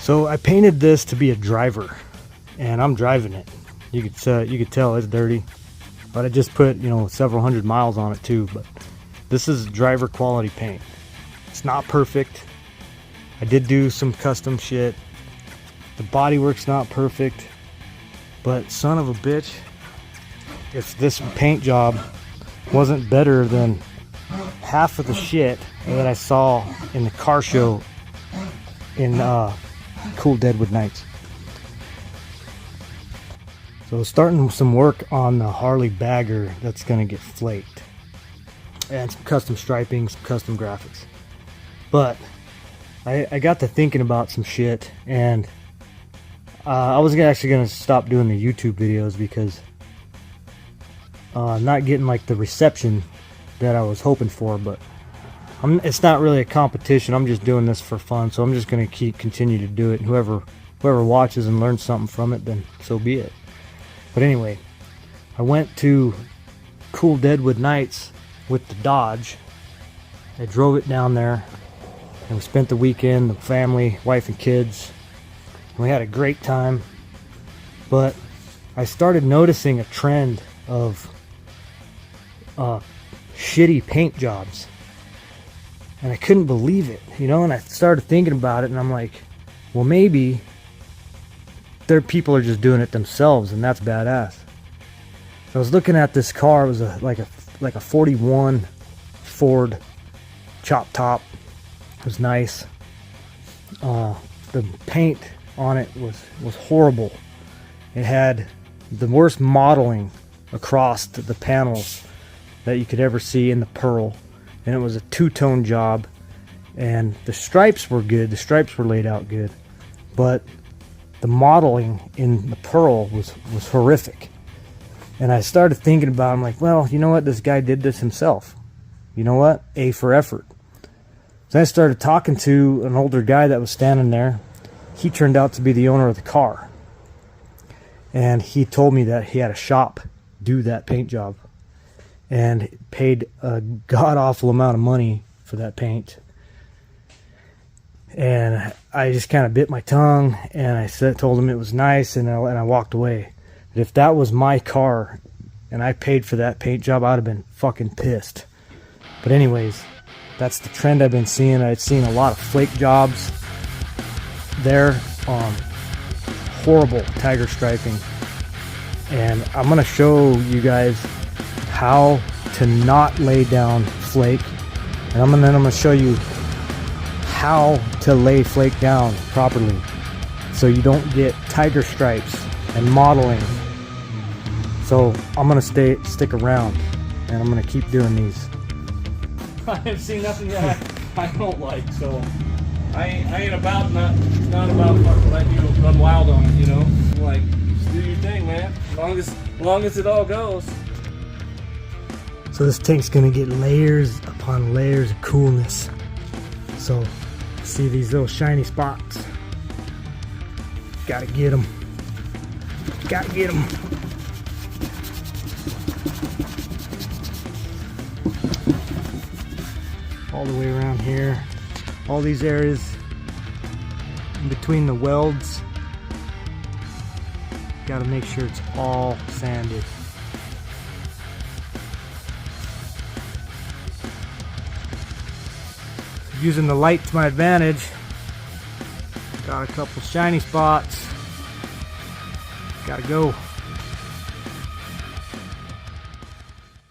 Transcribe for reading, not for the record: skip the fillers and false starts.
So I painted this to be a driver, and I'm driving it. You could tell it's dirty, but I just put, you know, several hundred miles on it too. But this is driver quality paint. It's not perfect. I did do some custom shit. The bodywork's not perfect, but son of a bitch, if this paint job wasn't better than half of the shit that I saw in the car show in Kool Deadwood nights. So starting some work on the Harley bagger that's gonna get flaked, and some custom striping, some custom graphics. But I got to thinking about some shit, and I was actually gonna stop doing the YouTube videos because I'm not getting like the reception that I was hoping for. But it's not really a competition. I'm just doing this for fun, so I'm just gonna continue to do it. And whoever watches and learns something from it, then so be it. But anyway, I went to Kool Deadwood nights with the Dodge. I drove it down there, and we spent the weekend, the family, wife and kids, and we had a great time. But I started noticing a trend of shitty paint jobs, and I couldn't believe it, you know. And I started thinking about it, and I'm like, well, maybe their people are just doing it themselves, and that's badass. So I was looking at this car. It was like a 41 Ford chop top. It was nice. The paint on it was horrible. It had the worst modeling across the panels that you could ever see in the pearl, and it was a two-tone job, and the stripes were good. The stripes were laid out good, but the modeling in the pearl was horrific. And I started thinking about it. I'm like, well, you know what? This guy did this himself. You know what? A for effort. So I started talking to an older guy that was standing there. He turned out to be the owner of the car. And he told me that he had a shop do that paint job, and paid a god-awful amount of money for that paint. And I just kind of bit my tongue, and I told him it was nice, and I walked away. But if that was my car and I paid for that paint job, I'd have been fucking pissed. But anyways, that's the trend I've been seeing. I've seen a lot of flake jobs there, horrible tiger striping, and I'm gonna show you guys how to not lay down flake, and I'm gonna show you how to lay flake down properly so you don't get tiger stripes and modeling. So I'm gonna stick around, and I'm gonna keep doing these. I have seen nothing that I don't like, so I ain't about not about fucking letting you run wild on it, you know. Like, just do your thing, man. As long as it all goes. So this tank's gonna get layers upon layers of coolness. So see these little shiny spots? Gotta get them. Gotta get them. All the way around here. All these areas in between the welds. Gotta make sure it's all sanded. Using the light to my advantage. Got a couple shiny spots. Gotta go.